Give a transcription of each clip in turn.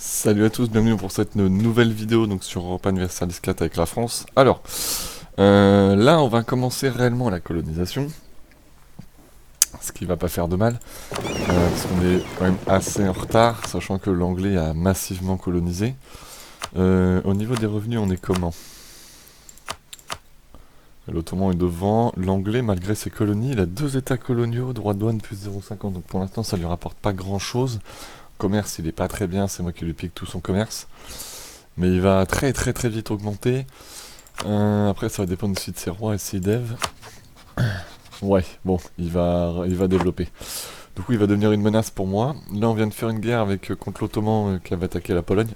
Salut à tous, bienvenue pour cette nouvelle vidéo donc sur Europa Universalis 4 avec la France. Alors, là on va commencer réellement la colonisation, ce qui va pas faire de mal, parce qu'on est quand même assez en retard, sachant que l'anglais a massivement colonisé. Au niveau des revenus, on est comment? L'Ottoman est devant, l'anglais malgré ses colonies, il a 2 états coloniaux, droit de douane plus 0,50, donc pour l'instant ça lui rapporte pas grand chose. Commerce il est pas très bien, c'est moi qui lui pique tout son commerce. Mais il va très très très vite augmenter. Après, ça va dépendre aussi de ses rois et ses devs. Ouais, bon, il va développer. Du coup, il va devenir une menace pour moi. Là, on vient de faire une guerre avec, contre l'Ottoman qui avait attaqué la Pologne.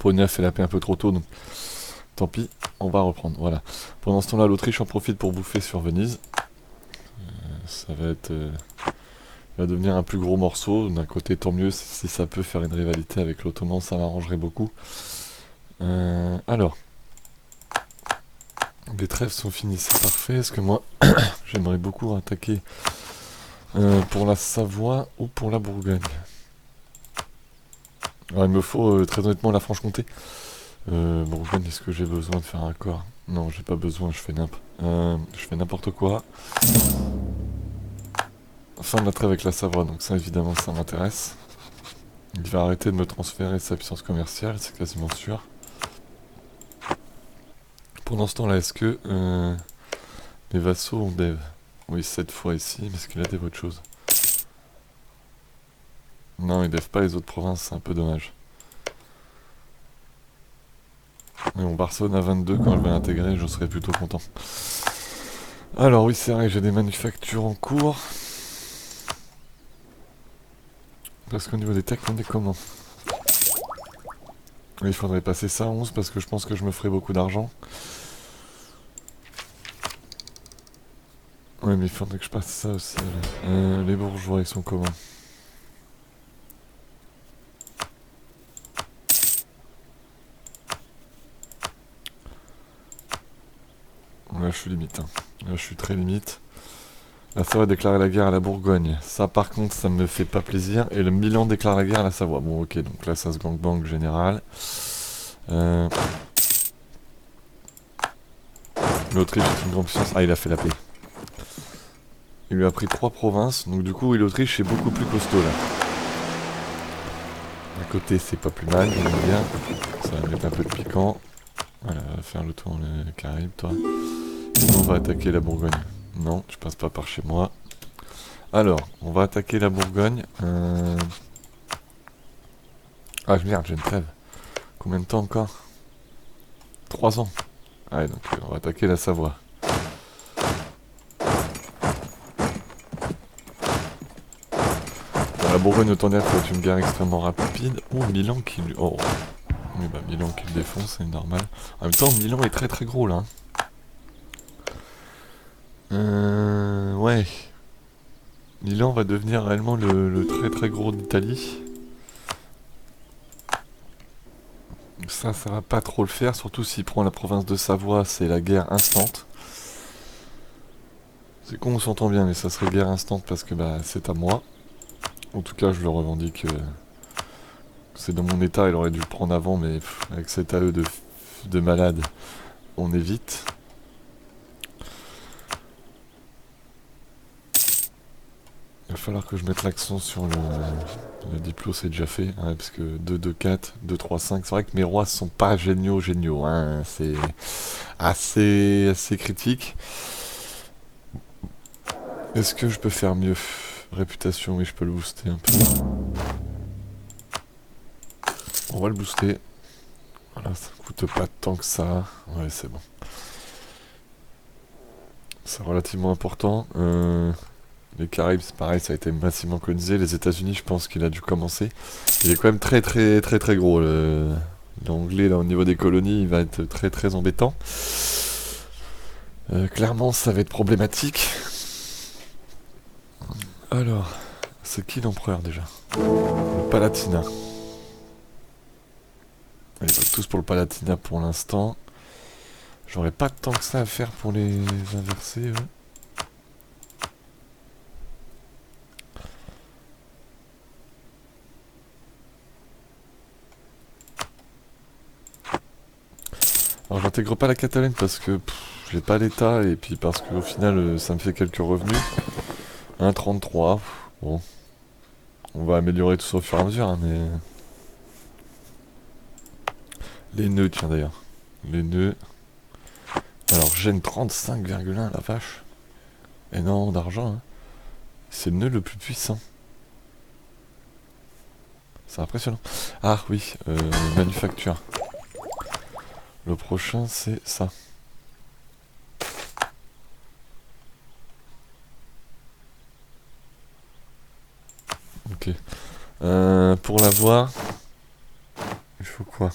Pologne a fait la paix un peu trop tôt, donc tant pis, on va reprendre. Voilà. Pendant ce temps-là, l'Autriche en profite pour bouffer sur Venise. Ça va être. Il va devenir un plus gros morceau. D'un côté, tant mieux, si ça peut faire une rivalité avec l'Ottoman, ça m'arrangerait beaucoup. Alors. Les trêves sont finies, c'est parfait. Est-ce que moi, j'aimerais beaucoup attaquer pour la Savoie ou pour la Bourgogne? Alors, il me faut très honnêtement la Franche-Comté. Bourgogne, est-ce que j'ai besoin de faire un accord? Non, j'ai pas besoin, je fais n'importe quoi. Fin de la trêve avec la Savoie, donc ça évidemment ça m'intéresse. Il va arrêter de me transférer sa puissance commerciale, c'est quasiment sûr. Pendant ce temps-là, est-ce que mes vassaux ont dev? Oui, 7 fois ici, mais est-ce qu'il a des autres choses? Non, il dev pas les autres provinces, c'est un peu dommage. Mais bon, Barcelone à 22, quand je vais l'intégrer, je serai plutôt content. Alors oui, c'est vrai, j'ai des manufactures en cours. Parce qu'au niveau des techs, on est comment? Il faudrait passer ça à 11 parce que je pense que je me ferai beaucoup d'argent. Ouais, mais il faudrait que je passe ça aussi. Les bourgeois, ils sont comment? Là, je suis limite. Là, je suis très limite. La Savoie déclare la guerre à la Bourgogne. Ça, par contre, ça me fait pas plaisir. Et le Milan déclare la guerre à la Savoie. Bon, ok, donc là, ça se gangbang général. L'Autriche est une grande puissance. Ah, il a fait la paix. Il lui a pris 3 provinces. Donc, du coup, l'Autriche est beaucoup plus costaud là. D'un côté, c'est pas plus mal, j'aime bien. Ça va mettre un peu de piquant. Voilà, on va faire le tour les Caraïbes, toi. Et on va attaquer la Bourgogne. Non, je passe pas par chez moi. Alors, on va attaquer la Bourgogne. Ah merde, j'ai une trêve. Combien de temps encore? 3 ans. Ah ouais, donc on va attaquer la Savoie. Bon, la Bourgogne, autant dire que ça va être une guerre extrêmement rapide. Oh, Milan qui lui... Oh, oui, bah Milan qui le défonce, c'est normal. En même temps, Milan est très très gros là. Ouais. Milan va devenir réellement le très très gros d'Italie. Ça va pas trop le faire, surtout s'il prend la province de Savoie, c'est la guerre instante. C'est con, on s'entend bien, mais ça serait guerre instante parce que bah c'est à moi. En tout cas, je le revendique. C'est dans mon état, il aurait dû le prendre avant, mais avec cet AE de malade, on évite. Il va falloir que je mette l'accent sur le diplo, c'est déjà fait, hein, parce que 2-2-4, 2-3-5, c'est vrai que mes rois sont pas géniaux, hein, c'est assez critique. Est-ce que je peux faire mieux? Réputation, oui, je peux le booster un peu. On va le booster. Voilà, ça coûte pas tant que ça. Ouais, c'est bon. C'est relativement important. Les Caraïbes, c'est pareil, ça a été massivement colonisé. Les États-Unis, je pense qu'il a dû commencer. Il est quand même très très très très gros. L'anglais, là, au niveau des colonies, il va être très très embêtant. Clairement, ça va être problématique. Alors, c'est qui l'empereur déjà? Le Palatinat. Allez, tous pour le Palatinat pour l'instant. J'aurais pas tant que ça à faire pour les inverser, eux. Alors j'intègre pas la Catalogne parce que j'ai pas l'État et puis parce qu'au final ça me fait quelques revenus. 1,33. Bon. On va améliorer tout ça au fur et à mesure, hein, mais... Les nœuds, tiens d'ailleurs. Les nœuds. Alors gêne 35,1, la vache. Énorme d'argent, hein. C'est le nœud le plus puissant. C'est impressionnant. Ah oui, manufacture. Le prochain, c'est ça. Ok. Pour l'avoir, il faut quoi?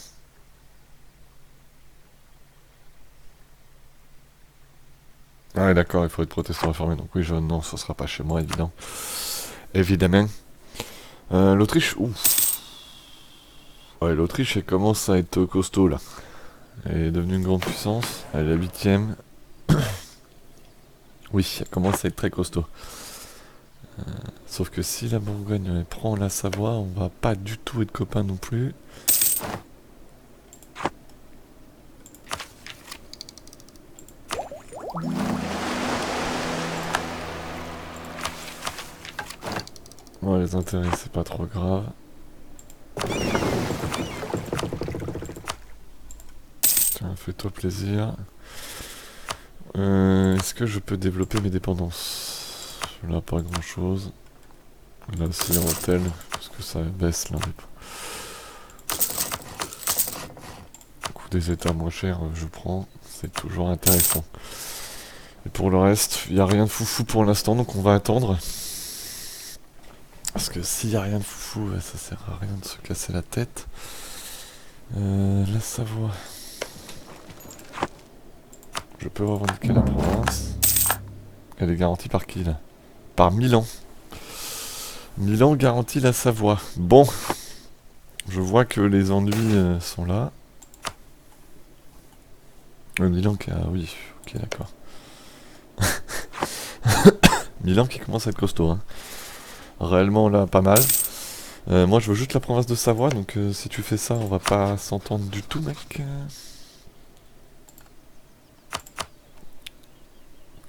Ah ouais, d'accord, il faut être protestant réformé. Donc oui, non, ça sera pas chez moi, évidemment. Évidemment. L'Autriche, ouf. Ouais, l'Autriche, elle commence à être costaud, là. Elle est devenue une grande puissance. Elle est la 8ème. Oui, elle commence à être très costaud. Sauf que si la Bourgogne elle prend la Savoie, on va pas du tout être copains non plus. Bon, les intérêts, c'est pas trop grave. Tiens, fais-toi plaisir. Est-ce que je peux développer mes dépendances? Là, pas grand-chose. Là aussi, hôtel, parce que ça baisse là. Le coût des états moins chers, je prends. C'est toujours intéressant. Et pour le reste, il n'y a rien de foufou pour l'instant, donc on va attendre. Parce que s'il n'y a rien de foufou, ça sert à rien de se casser la tête. La Savoie. Je peux revendiquer la province. Elle est garantie par qui là? Par Milan. Milan garantit la Savoie. Bon. Je vois que les ennuis sont là. Milan qui a... Oui, ok, d'accord. Milan qui commence à être costaud. Hein. Réellement là, pas mal. Moi je veux juste la province de Savoie, donc si tu fais ça, on va pas s'entendre du tout, mec.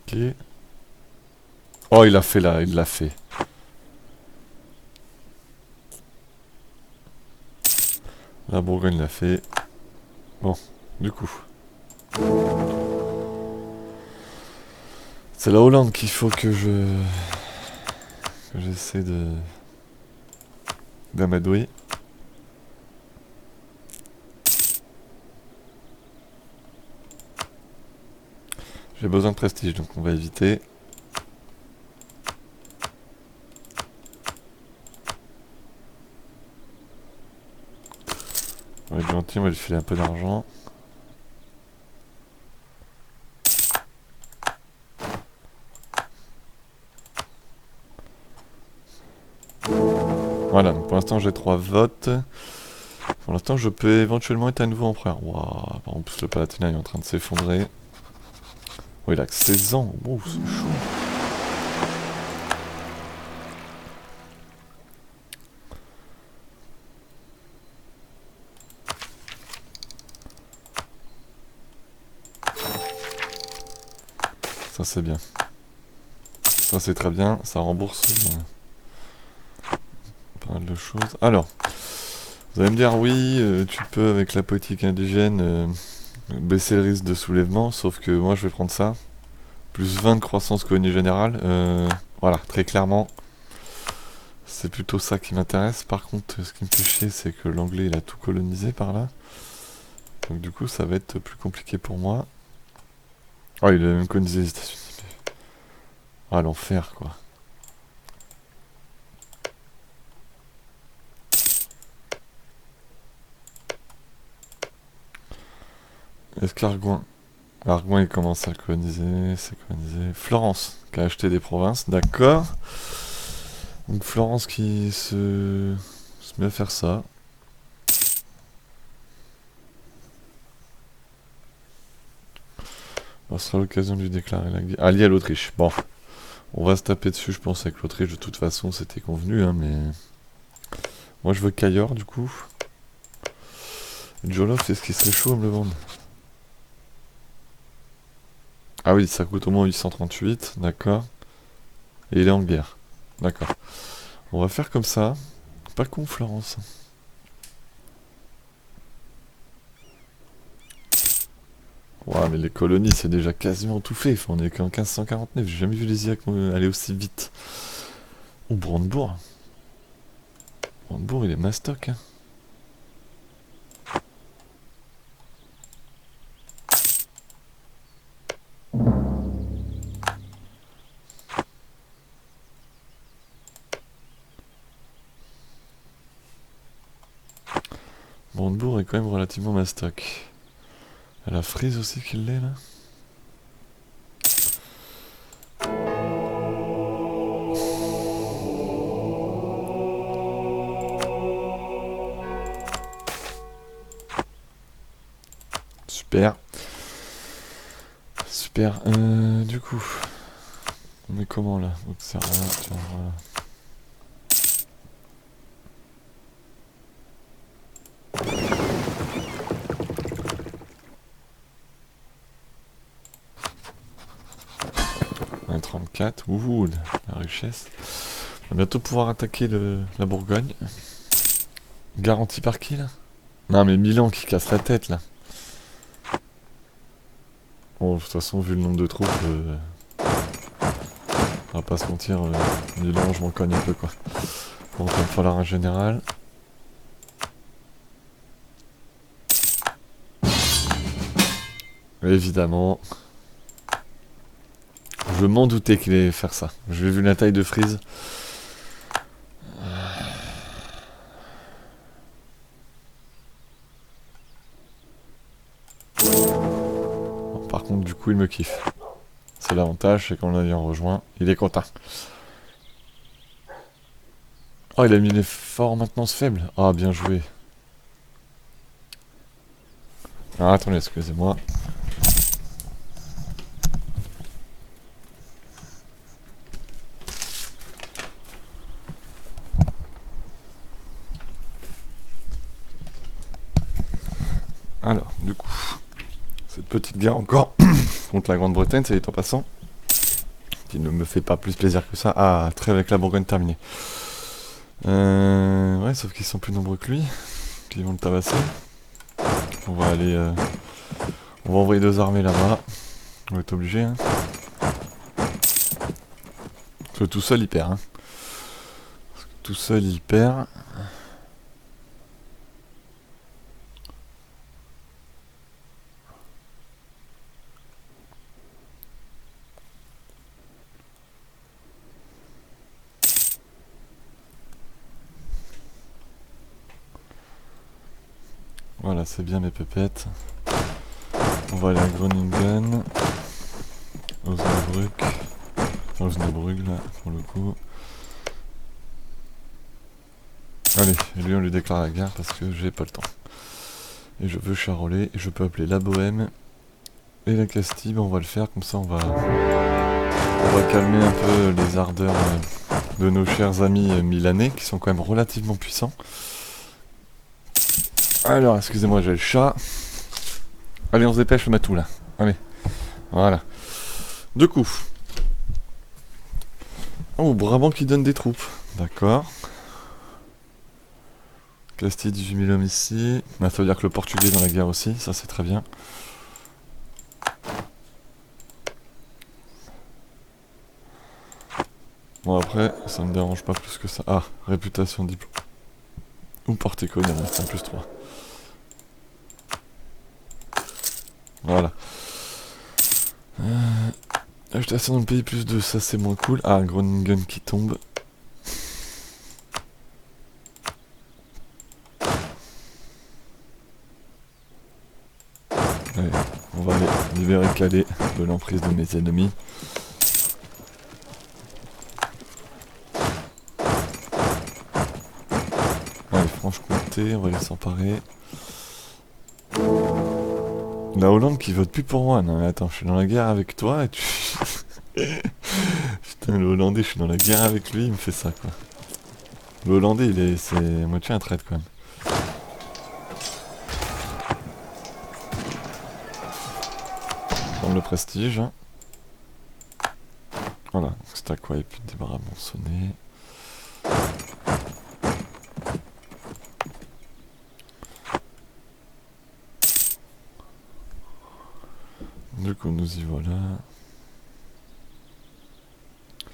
Ok. Oh, il l'a fait là, il l'a fait. La Bourgogne l'a fait. Bon, du coup. C'est la Hollande qu'il faut que j'essaie d'amadouer. J'ai besoin de prestige, donc on va éviter. On va être gentil, on va lui filer un peu d'argent. Voilà, donc pour l'instant j'ai 3 votes. Pour l'instant je peux éventuellement être à nouveau empereur. Waouh, en plus le Palatinat est en train de s'effondrer. Oh, il a que 16 ans, wow, c'est chaud. Ça c'est bien. Ça c'est très bien, ça rembourse pas mal de choses. Alors, vous allez me dire oui, tu peux avec la politique indigène baisser le risque de soulèvement, sauf que moi je vais prendre ça. Plus 20 de croissance colonie générale. Voilà, très clairement, c'est plutôt ça qui m'intéresse. Par contre, ce qui me fait chier, c'est que l'anglais il a tout colonisé par là. Donc du coup, ça va être plus compliqué pour moi. Oh, il a même colonisé les États-Unis. Ah, l'enfer, quoi. Est-ce qu'Argoin... Argoin, il commence à le coloniser, c'est colonisé. Florence, qui a acheté des provinces, d'accord. Donc Florence qui se met à faire ça. Ce sera l'occasion de lui déclarer la guerre. Allié à l'Autriche. Bon. On va se taper dessus, je pense, avec l'Autriche. De toute façon, c'était convenu, hein, mais... Moi, je veux Cayor, du coup. Jolof, est-ce qu'il serait chaud à me le vendre? Ah oui, ça coûte au moins 838, d'accord. Et il est en guerre. D'accord. On va faire comme ça. Pas con, Florence. Ouais, mais les colonies, c'est déjà quasiment tout fait. Enfin, on est qu'en 1549. J'ai jamais vu les IAC aller aussi vite. Ou Brandebourg. Brandebourg, il est mastoc, hein. Brandebourg est quand même relativement mastoc. Elle a Frise aussi qu'il l'est, là. Super. Super. Du coup, on est comment là? Auxerre, tiens, voilà. Un 34. Ouh, la richesse. On va bientôt pouvoir attaquer la Bourgogne. Garanti par qui là? Non, mais Milan qui casse la tête là. Bon, de toute façon, vu le nombre de troupes, on va pas se mentir, Milan, je m'en cogne un peu quoi. Bon, il va me falloir un général. Évidemment. Je m'en doutais qu'il allait faire ça. Je l'ai vu la taille de Frise. Bon, par contre, du coup, il me kiffe. C'est l'avantage, c'est qu'on l'a rejoint. Il est content. Oh, il a mis les forts en maintenance faible. Ah, bien joué. Ah, attendez, excusez-moi. Alors, du coup, cette petite guerre encore contre la Grande-Bretagne, c'est en passant, qui ne me fait pas plus plaisir que ça. Ah, trêve avec la Bourgogne terminée. Ouais, sauf qu'ils sont plus nombreux que lui, qu'ils vont le tabasser. On va aller, on va envoyer 2 armées là-bas. On va être obligé, hein. Parce que tout seul il perd, hein. Parce que tout seul il perd. Voilà, c'est bien mes pépettes. On va aller à Groningen. Osnabrück. Enfin, Osnabrück là, pour le coup. Allez, et lui on lui déclare la guerre parce que j'ai pas le temps. Et je veux charoler, et je peux appeler la Bohème et la Castille, on va le faire, comme ça on va calmer un peu les ardeurs de nos chers amis milanais, qui sont quand même relativement puissants. Alors, excusez-moi, j'ai le chat. Allez, on se dépêche, le matou là. Allez, voilà. Du coup. Oh, Brabant qui donne des troupes. D'accord. Castille, 18 000 hommes ici. Bah, ça veut dire que le Portugais est dans la guerre aussi, ça c'est très bien. Bon après, ça me dérange pas plus que ça. Ah, réputation diplôme. Ou portico, il y en a un plus 3. Voilà. Agitation dans le pays plus 2, ça c'est moins cool. Ah, Groningen qui tombe. Allez, on va aller libérer Calais de l'emprise de mes ennemis. Allez, Franche-Comté, on va les s'emparer. La Hollande qui vote plus pour moi. Non mais attends, je suis dans la guerre avec toi et tu... Putain, le Hollandais, je suis dans la guerre avec lui, il me fait ça quoi. Le Hollandais, c'est à moitié un traître quand même. Prendre le prestige. Hein. Voilà, c'est à quoi et puis débarras monsonné. Du coup, nous y voilà.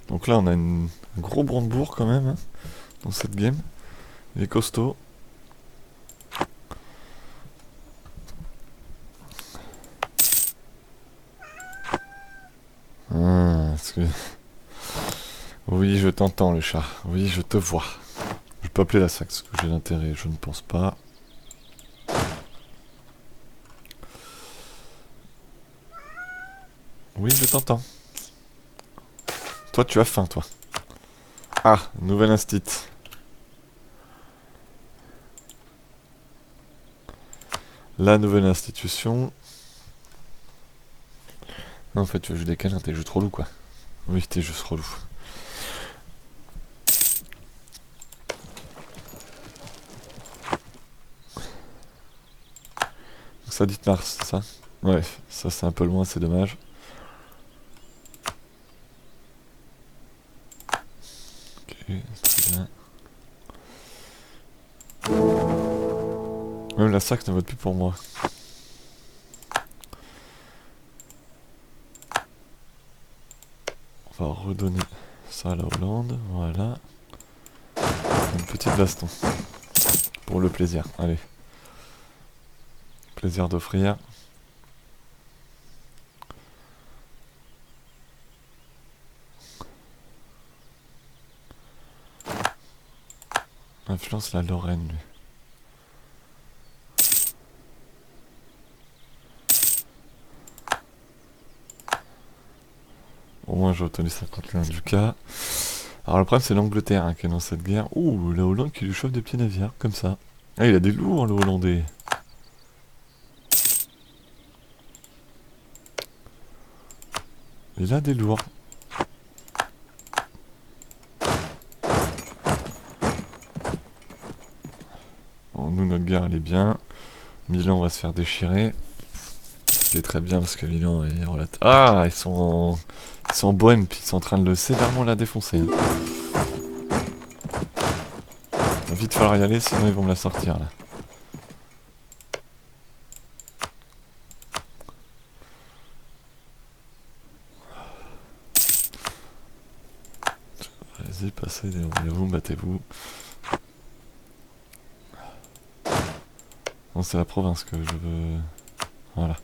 Donc là, on a un gros brandebourg quand même hein, dans cette game. Il est costaud. Oui, je t'entends, le chat. Oui, je te vois. Je peux appeler la saxe, que j'ai l'intérêt, je ne pense pas. Oui, je t'entends. Toi, tu as faim, toi. Ah, nouvelle instit. La nouvelle institution. Non, en fait, tu veux jouer des câlins, t'es juste relou, quoi. Oui, t'es juste relou. Ça dit Mars, ça. Ouais, ça c'est un peu loin, c'est dommage. Ok, très bien. Même la sac ne vote plus pour moi. On va redonner ça à la Hollande, voilà. Une petite baston. Pour le plaisir, allez. Plaisir d'offrir. Influence la Lorraine, lui. Au moins j'ai obtenu 51 ducats. Alors le problème c'est l'Angleterre hein, qui est dans cette guerre. Ouh, la Hollande qui lui chauffe des petits navires, comme ça. Ah, il a des lourds le Hollandais. Il a des lourds. Bon, nous notre guerre elle est bien. Milan va se faire déchirer. C'est très bien parce que Milan est relatif. Ah, ils sont en Bohème, puis ils sont en train de le sévèrement la défoncer. Hein. Il va vite falloir y aller, sinon ils vont me la sortir là. Vas-y, passez, déroulez-vous, battez-vous. Non, c'est la province que je veux... Voilà.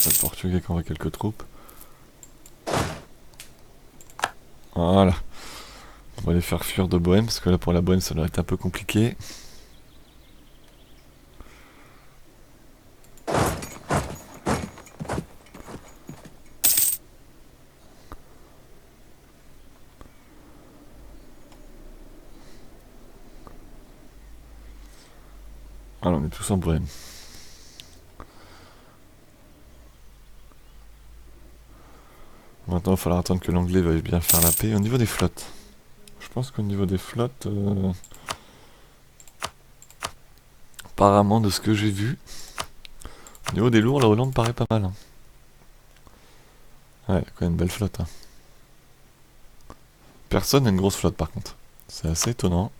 Le Portugais qui envoie quelques troupes. Voilà. On va les faire fuir de Bohème, parce que là pour la Bohème ça doit être un peu compliqué. Voilà, on est tous en Bohème. Maintenant il va falloir attendre que l'anglais veuille bien faire la paix. Au niveau des flottes, je pense qu'au niveau des flottes, apparemment de ce que j'ai vu, au niveau des lourds, la Hollande paraît pas mal. Hein. Ouais, quand même une belle flotte. Hein. Personne n'a une grosse flotte par contre. C'est assez étonnant.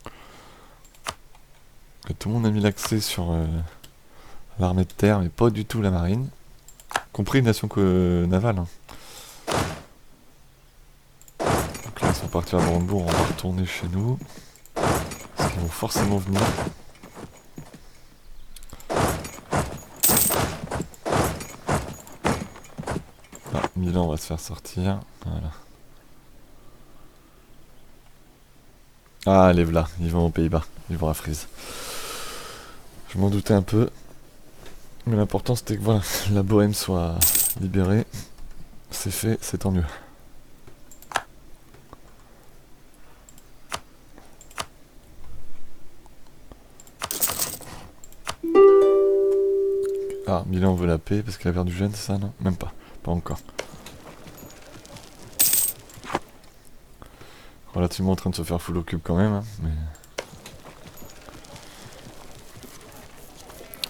Et tout le monde a mis l'accès sur l'armée de terre, mais pas du tout la marine. Compris une nation navale. Hein. Donc là, ils sont partis à Brandebourg, on va retourner chez nous. Parce qu'ils vont forcément venir. Ah, Milan va se faire sortir. Voilà. Ah, les voilà, ils vont aux Pays-Bas. Ils vont à Frise. Je m'en doutais un peu. Mais l'important c'était que voilà, la Bohème soit libérée. C'est fait, c'est tant mieux. Ah, Milan veut la paix parce qu'il a perdu Gênes, c'est ça, non? Même pas. Pas encore. Relativement en train de se faire full au cube quand même, hein, mais...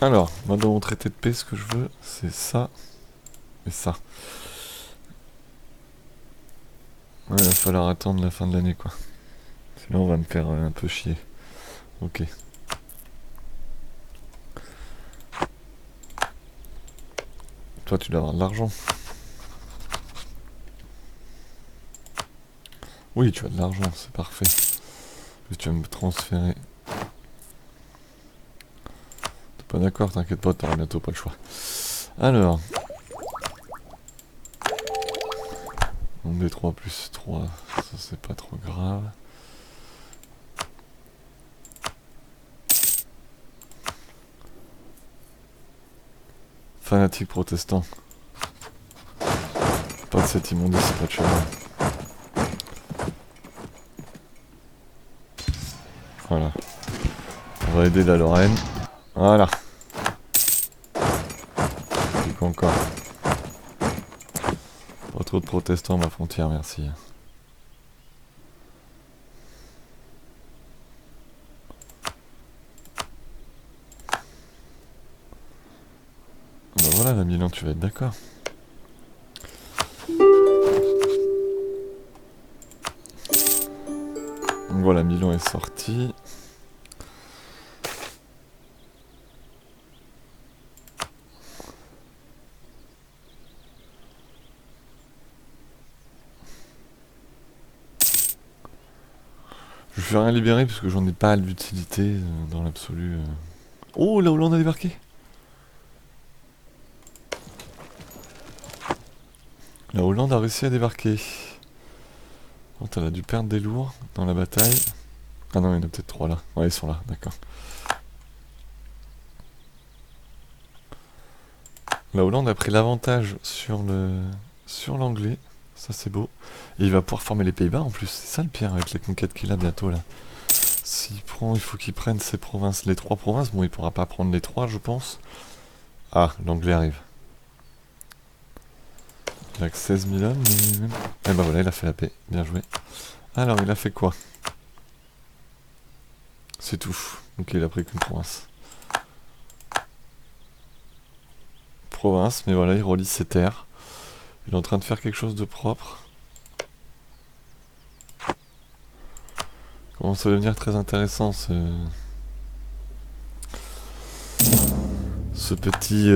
Alors, moi dans mon traité de paix, ce que je veux, c'est ça et ça. Ouais, il va falloir attendre la fin de l'année, quoi. Sinon, on va me faire un peu chier. Ok. Toi, tu dois avoir de l'argent. Oui, tu as de l'argent, c'est parfait. Tu vas me transférer. T'es pas d'accord, t'inquiète pas, t'auras bientôt pas le choix. Alors. On est 3 plus 3, ça c'est pas trop grave. Fanatique protestant. Pas de cette immondice, pas de chemin. Voilà. On va aider la Lorraine. Voilà. Puis quoi encore? Pas trop de protestants à ma frontière, merci. Bah voilà, la Milan, tu vas être d'accord. Donc voilà, Milan est sorti. Je vais rien libérer parce que j'en ai pas l'utilité dans l'absolu. Oh, la Hollande a débarqué. La Hollande a réussi à débarquer. Oh, elle a dû perdre des lourds dans la bataille. Ah non, il y en a peut-être 3 là. Ouais, ils sont là, d'accord. La Hollande a pris l'avantage sur l'anglais. Ça c'est beau. Et il va pouvoir former les Pays-Bas en plus. C'est ça le pire avec les conquêtes qu'il a bientôt là. S'il prend, il faut qu'il prenne ces provinces, les 3 provinces. Bon, il pourra pas prendre les 3, je pense. Ah, l'anglais arrive. Il a que 16 000 hommes, mais... Eh ben voilà, il a fait la paix. Bien joué. Alors, il a fait quoi? C'est tout. Ok, il a pris qu'une province. Province, mais voilà, il relie ses terres. Il est en train de faire quelque chose de propre. Commence à devenir très intéressant ce petit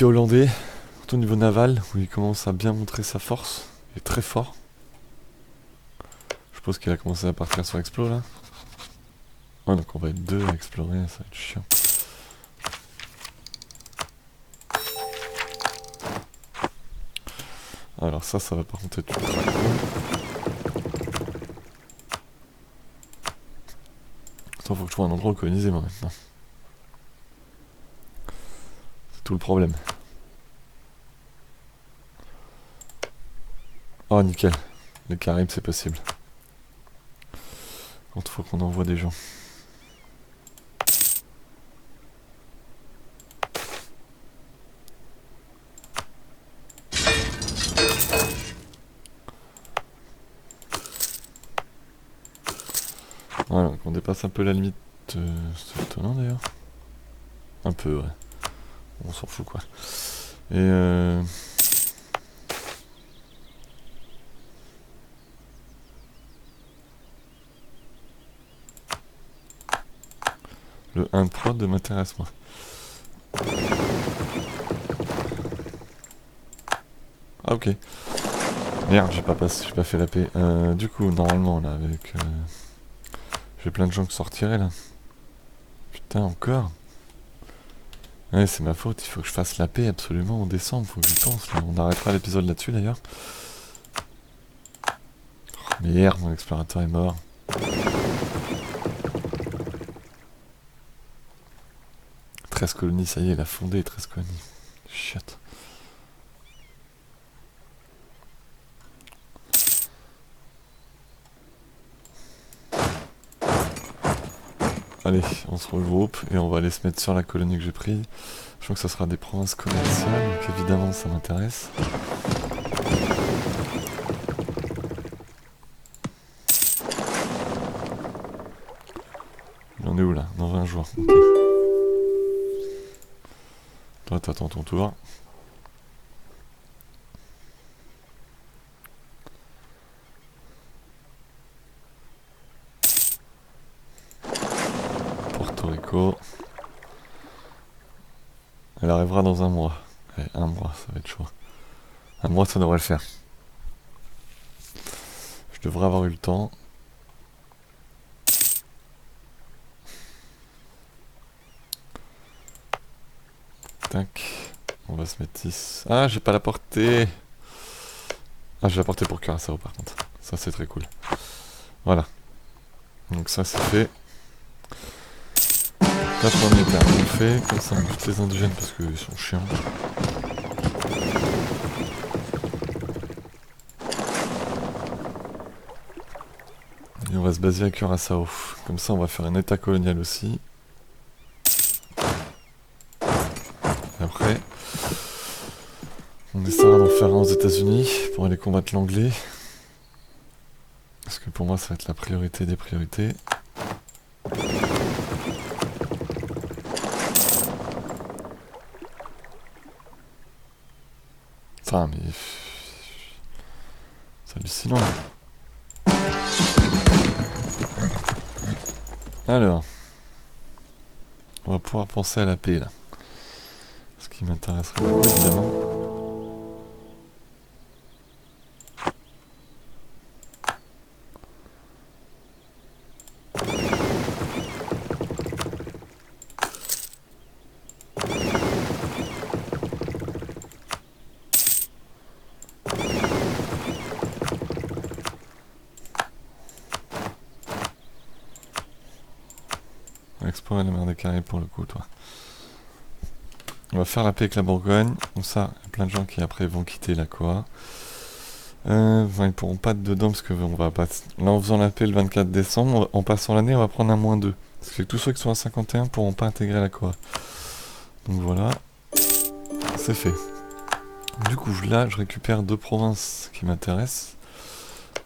Hollandais, surtout au niveau naval, où il commence à bien montrer sa force. Il est très fort. Je suppose qu'il a commencé à partir sur Explo là. Ouais, donc on va être 2 à explorer, ça va être chiant. Alors ça va par contre être ultra cool. Attends, faut que je trouve un endroit où coloniser moi maintenant. C'est tout le problème. Oh nickel, les Caraïbes c'est possible. Quand faut qu'on envoie des gens. Voilà, donc on dépasse un peu la limite. C'est étonnant d'ailleurs. Un peu, ouais. On s'en fout quoi. Et le 1 de prod m'intéresse moi. Ah ok. Merde, j'ai pas fait la paix. Du coup, normalement là, avec... j'ai plein de gens qui sortiraient là. Putain, encore. Ouais, c'est ma faute, il faut que je fasse la paix absolument en décembre, faut que j'y pense là. On arrêtera l'épisode là-dessus d'ailleurs. Oh, merde, mon explorateur est mort. Treize colonies, ça y est, il a fondé 13 colonies. Chut. Allez, on se regroupe et on va aller se mettre sur la colonie que j'ai prise. Je crois que ça sera des provinces commerciales, donc évidemment ça m'intéresse. Il en est où là? Dans 20 jours. joueur. Ok. Toi, t'attends ton tour. Porto Rico. Elle arrivera dans un mois. Ouais, un mois, ça va être chaud. Un mois, ça devrait le faire. Je devrais avoir eu le temps. Tac. On va se mettre 10. Ah, j'ai pas la portée. Ah, j'ai la portée pour Curaçao par contre. Ça, c'est très cool. Voilà. Donc ça, c'est fait. La première terre, on fait. Comme ça, on bute les indigènes parce qu'ils sont chiants. Et on va se baser à Curaçao. Comme ça, on va faire un état colonial aussi. Et après, on essaiera d'en faire un aux États-Unis pour aller combattre l'anglais. Parce que pour moi, ça va être la priorité des priorités. Enfin, mais... c'est hallucinant. Alors... on va pouvoir penser à la paix, là. Ce qui m'intéresserait beaucoup, évidemment. Explorer la mer des Caraïbes pour le coup, toi. On va faire la paix avec la Bourgogne. Comme ça, il y a plein de gens qui après vont quitter la Coa. Ils pourront pas être dedans parce que on va pas... Là, en faisant la paix le 24 décembre, en passant l'année, on va prendre un -2. Parce que tous ceux qui sont à 51 pourront pas intégrer la Coa. Donc voilà. C'est fait. Du coup, là, je récupère 2 provinces qui m'intéressent.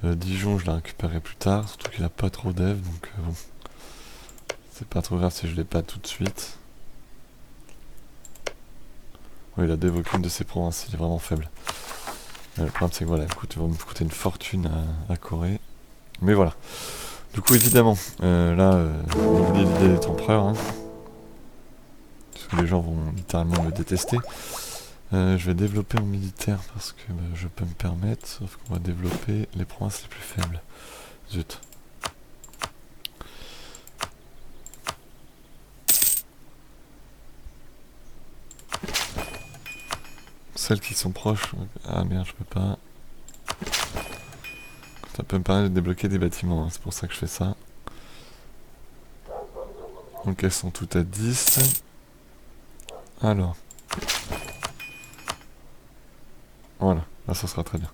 Dijon, je la récupérerai plus tard. Surtout qu'il a pas trop d'Ev, donc bon. C'est pas trop grave si je l'ai pas tout de suite. Oui, il a d'Ev aucune de ses provinces, il est vraiment faible. Le problème c'est que voilà, écoute, il va me coûter une fortune à Corée. Mais voilà. Du coup évidemment, on oublie l'idée d'être empereur. Hein, parce que les gens vont littéralement me détester. Je vais développer en militaire parce que je peux me permettre, sauf qu'on va développer les provinces les plus faibles. Zut. Celles qui sont proches... Ah merde, je peux pas... Ça peut me permettre de débloquer des bâtiments, hein, c'est pour ça que je fais ça. Donc elles sont toutes à 10. Alors. Voilà, là ça sera très bien.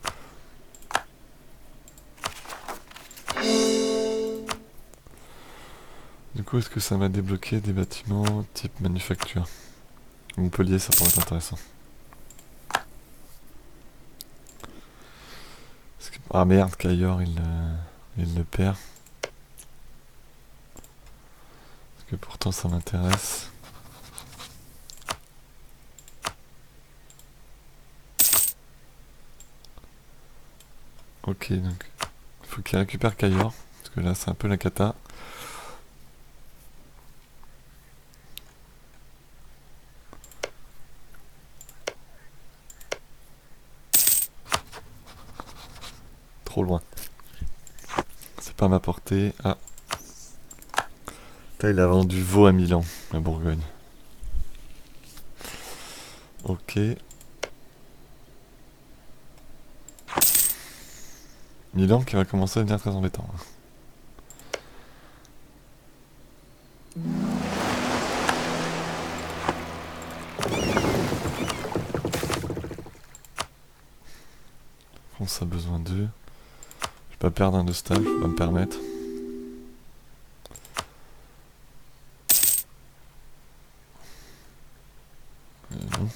Du coup, est-ce que ça m'a débloqué des bâtiments type manufacture? Montpellier, ça pourrait être intéressant. Ah merde, Cayor, il le perd. Parce que pourtant ça m'intéresse. Ok, donc il faut qu'il récupère Cayor. Parce que là c'est un peu la cata. Trop loin. C'est pas ma portée. Ah. Putain, il a vendu veau à Milan, la Bourgogne. Ok. Milan qui va commencer à devenir très embêtant. France a besoin d'eux. Je vais pas perdre un de staff, je vais pas me permettre. Non.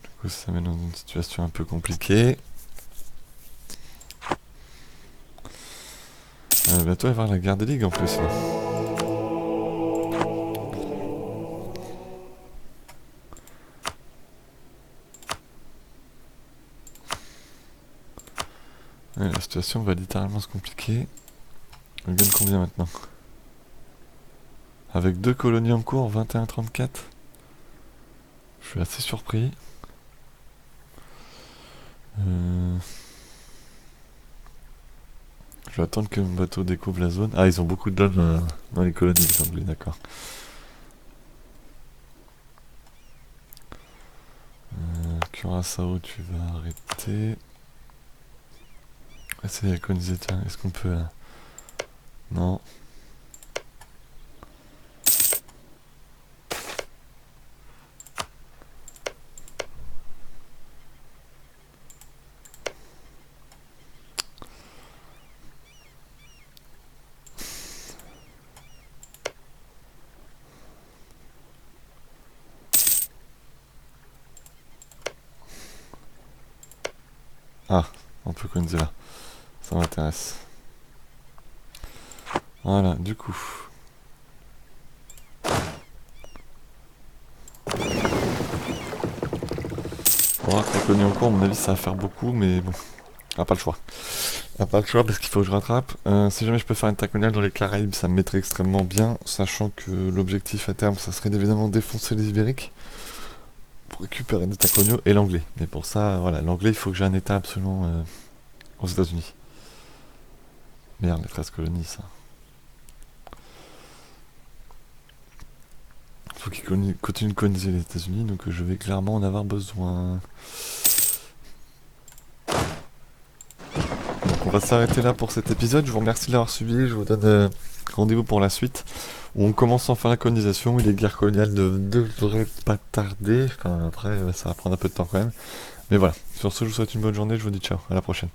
Du coup ça met dans une situation un peu compliquée. va bientôt y avoir la guerre des ligues en plus là. Ouais, la situation va littéralement se compliquer. On gagne combien maintenant? Avec 2 colonies en cours, 21-34. Je suis assez surpris. Je vais attendre que mon bateau découvre la zone. Ah, ils ont beaucoup d'hommes dans les colonies, les Anglais, d'accord. Curaçao, tu vas arrêter. Essayer de coloniser, tiens, est-ce qu'on peut... Non. Ah, on peut coloniser là. Ça m'intéresse. Voilà, du coup. On va voir que la colonie en cours, à mon avis, ça va faire beaucoup, mais bon. On n'a pas le choix. On n'a pas le choix parce qu'il faut que je rattrape. Si jamais je peux faire une attaque coloniale dans les Caraïbes, ça me mettrait extrêmement bien, sachant que l'objectif à terme, ça serait évidemment défoncer les Ibériques pour récupérer des états coloniaux et l'anglais. Mais pour ça, voilà, l'anglais, il faut que j'ai un état absolument aux États-Unis. Merde, les 13 colonies, ça. Il faut qu'ils continuent de coloniser les États-Unis, donc je vais clairement en avoir besoin. Donc on va s'arrêter là pour cet épisode. Je vous remercie de l'avoir suivi. Je vous donne rendez-vous pour la suite, où on commence enfin la colonisation, et les guerres coloniales ne devraient pas tarder. Enfin, après, ça va prendre un peu de temps quand même. Mais voilà, sur ce, je vous souhaite une bonne journée. Je vous dis ciao, à la prochaine.